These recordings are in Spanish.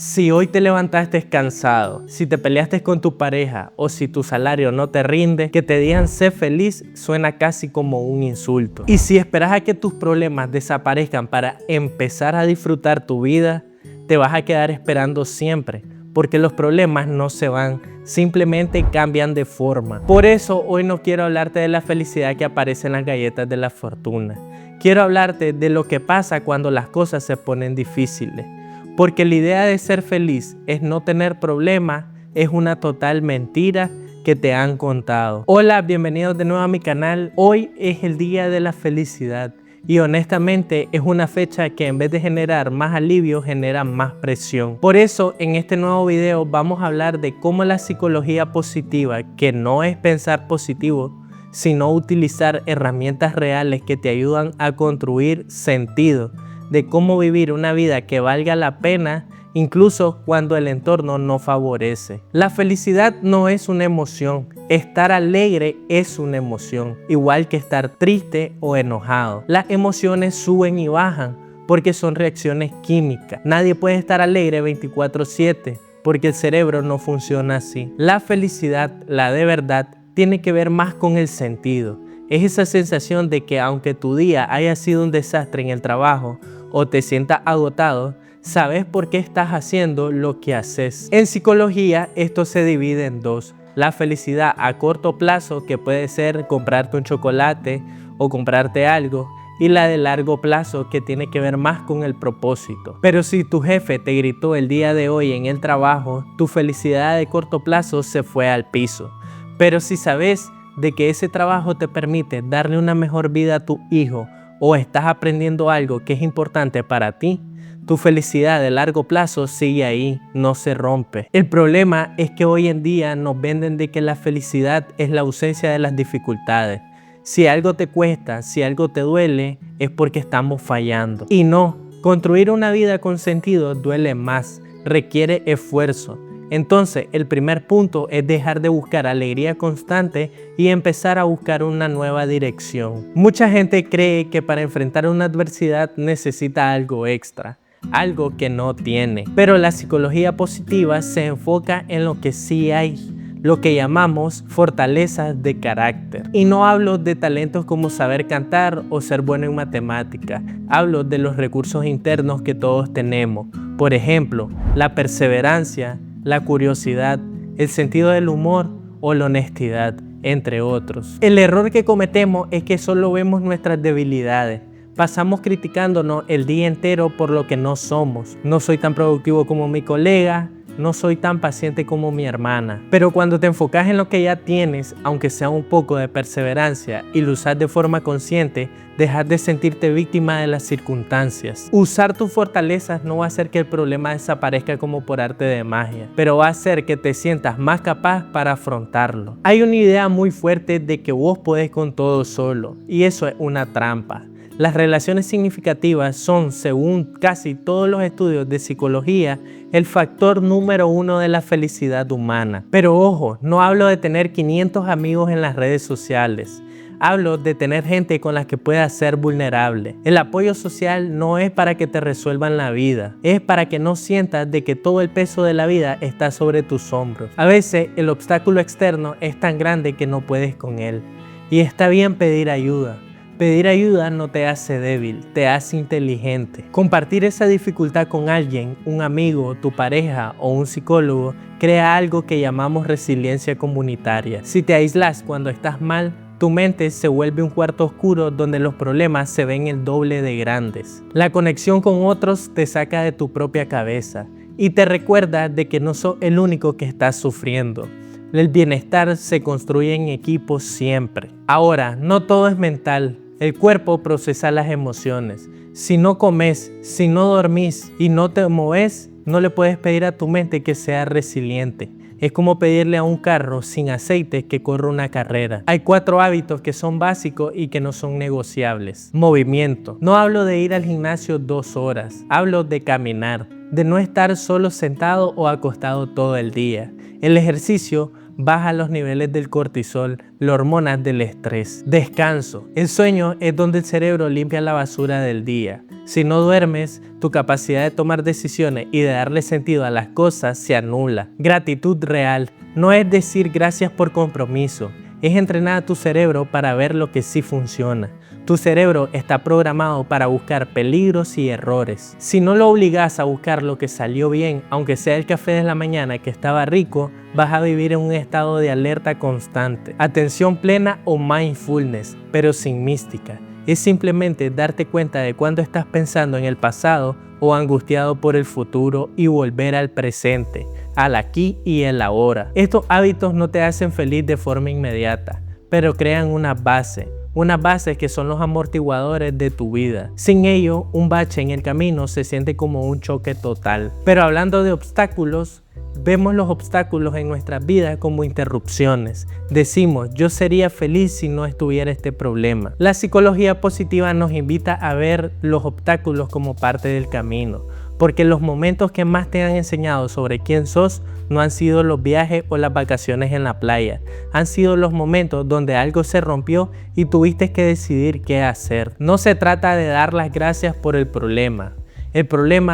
Si hoy te levantaste cansado, si te peleaste con tu pareja o si tu salario no te rinde, que te digan sé feliz suena casi como un insulto. Y si esperas a que tus problemas desaparezcan para empezar a disfrutar tu vida, te vas a quedar esperando siempre, porque los problemas no se van, simplemente cambian de forma. Por eso hoy no quiero hablarte de la felicidad que aparece en las galletas de la fortuna. Quiero hablarte de lo que pasa cuando las cosas se ponen difíciles. Porque la idea de ser feliz es no tener problemas, es una total mentira que te han contado. Hola, bienvenidos de nuevo a mi canal. Hoy es el día de la felicidad y honestamente es una fecha que en vez de generar más alivio, genera más presión. Por eso en este nuevo video vamos a hablar de cómo la psicología positiva, que no es pensar positivo, sino utilizar herramientas reales que te ayudan a construir sentido, de cómo vivir una vida que valga la pena incluso cuando el entorno no favorece. La felicidad no es una emoción, estar alegre es una emoción, igual que estar triste o enojado. Las emociones suben y bajan porque son reacciones químicas. Nadie puede estar alegre 24/7 porque el cerebro no funciona así. La felicidad, la de verdad, tiene que ver más con el sentido. Es esa sensación de que aunque tu día haya sido un desastre en el trabajo o te sientas agotado, sabes por qué estás haciendo lo que haces. En psicología esto se divide en dos: la felicidad a corto plazo, que puede ser comprarte un chocolate o comprarte algo, y la de largo plazo, que tiene que ver más con el propósito. Pero si tu jefe te gritó el día de hoy en el trabajo, tu felicidad de corto plazo se fue al piso. Pero si sabes de que ese trabajo te permite darle una mejor vida a tu hijo o estás aprendiendo algo que es importante para ti, tu felicidad de largo plazo sigue ahí, no se rompe. El problema es que hoy en día nos venden de que la felicidad es la ausencia de las dificultades. Si algo te cuesta, si algo te duele, es porque estamos fallando. Y no, construir una vida con sentido duele más, requiere esfuerzo. Entonces, el primer punto es dejar de buscar alegría constante y empezar a buscar una nueva dirección. Mucha gente cree que para enfrentar una adversidad necesita algo extra, algo que no tiene. Pero la psicología positiva se enfoca en lo que sí hay, lo que llamamos fortalezas de carácter. Y no hablo de talentos como saber cantar o ser bueno en matemáticas. Hablo de los recursos internos que todos tenemos. Por ejemplo, la perseverancia, la curiosidad, el sentido del humor o la honestidad, entre otros. El error que cometemos es que solo vemos nuestras debilidades. Pasamos criticándonos el día entero por lo que no somos. No soy tan productivo como mi colega, no soy tan paciente como mi hermana. Pero cuando te enfocas en lo que ya tienes, aunque sea un poco de perseverancia, y lo usas de forma consciente, dejas de sentirte víctima de las circunstancias. Usar tus fortalezas no va a hacer que el problema desaparezca como por arte de magia, pero va a hacer que te sientas más capaz para afrontarlo. Hay una idea muy fuerte de que vos podés con todo solo, y eso es una trampa. Las relaciones significativas son, según casi todos los estudios de psicología, el factor número 1 de la felicidad humana. Pero ojo, no hablo de tener 500 amigos en las redes sociales. Hablo de tener gente con la que puedas ser vulnerable. El apoyo social no es para que te resuelvan la vida, es para que no sientas de que todo el peso de la vida está sobre tus hombros. A veces el obstáculo externo es tan grande que no puedes con él. Y está bien pedir ayuda. Pedir ayuda no te hace débil, te hace inteligente. Compartir esa dificultad con alguien, un amigo, tu pareja o un psicólogo, crea algo que llamamos resiliencia comunitaria. Si te aíslas cuando estás mal, tu mente se vuelve un cuarto oscuro donde los problemas se ven el doble de grandes. La conexión con otros te saca de tu propia cabeza y te recuerda de que no sos el único que estás sufriendo. El bienestar se construye en equipo siempre. Ahora, no todo es mental. El cuerpo procesa las emociones. Si no comes, si no dormís y no te moves, no le puedes pedir a tu mente que sea resiliente. Es como pedirle a un carro sin aceite que corra una carrera. Hay 4 hábitos que son básicos y que no son negociables. Movimiento. No hablo de ir al gimnasio 2 horas. Hablo de caminar, de no estar solo sentado o acostado todo el día. El ejercicio baja los niveles del cortisol, las hormonas del estrés. Descanso. El sueño es donde el cerebro limpia la basura del día. Si no duermes, tu capacidad de tomar decisiones y de darle sentido a las cosas se anula. Gratitud real no es decir gracias por compromiso, es entrenar a tu cerebro para ver lo que sí funciona. Tu cerebro está programado para buscar peligros y errores. Si no lo obligas a buscar lo que salió bien, aunque sea el café de la mañana que estaba rico, vas a vivir en un estado de alerta constante, atención plena o mindfulness, pero sin mística. Es simplemente darte cuenta de cuando estás pensando en el pasado o angustiado por el futuro y volver al presente, al aquí y el ahora. Estos hábitos no te hacen feliz de forma inmediata, pero crean unas bases que son los amortiguadores de tu vida. Sin ello, un bache en el camino se siente como un choque total. Pero hablando de obstáculos, vemos los obstáculos en nuestras vidas como interrupciones. Decimos, yo sería feliz si no estuviera este problema. La psicología positiva nos invita a ver los obstáculos como parte del camino, porque los momentos que más te han enseñado sobre quién sos no han sido los viajes o las vacaciones en la playa, han sido los momentos donde algo se rompió y tuviste que decidir qué hacer. No se trata de dar las gracias por el problema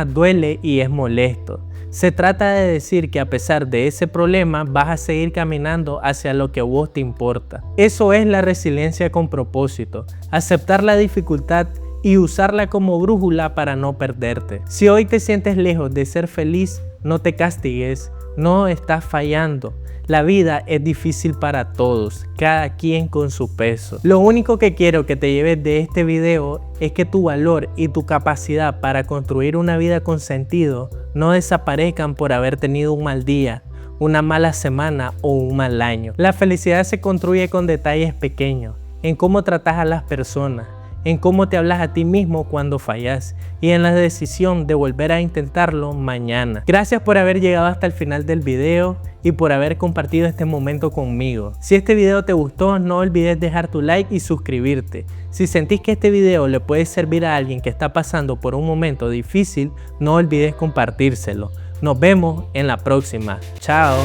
duele y es molesto. Se trata de decir que a pesar de ese problema vas a seguir caminando hacia lo que a vos te importa. Eso es la resiliencia con propósito, aceptar la dificultad y usarla como brújula para no perderte. Si hoy te sientes lejos de ser feliz, no te castigues, no estás fallando. La vida es difícil para todos, cada quien con su peso. Lo único que quiero que te lleves de este video es que tu valor y tu capacidad para construir una vida con sentido no desaparezcan por haber tenido un mal día, una mala semana o un mal año. La felicidad se construye con detalles pequeños, en cómo tratas a las personas, en cómo te hablas a ti mismo cuando fallas y en la decisión de volver a intentarlo mañana. Gracias por haber llegado hasta el final del video y por haber compartido este momento conmigo. Si este video te gustó, no olvides dejar tu like y suscribirte. Si sentís que este video le puede servir a alguien que está pasando por un momento difícil, no olvides compartírselo. Nos vemos en la próxima. Chao.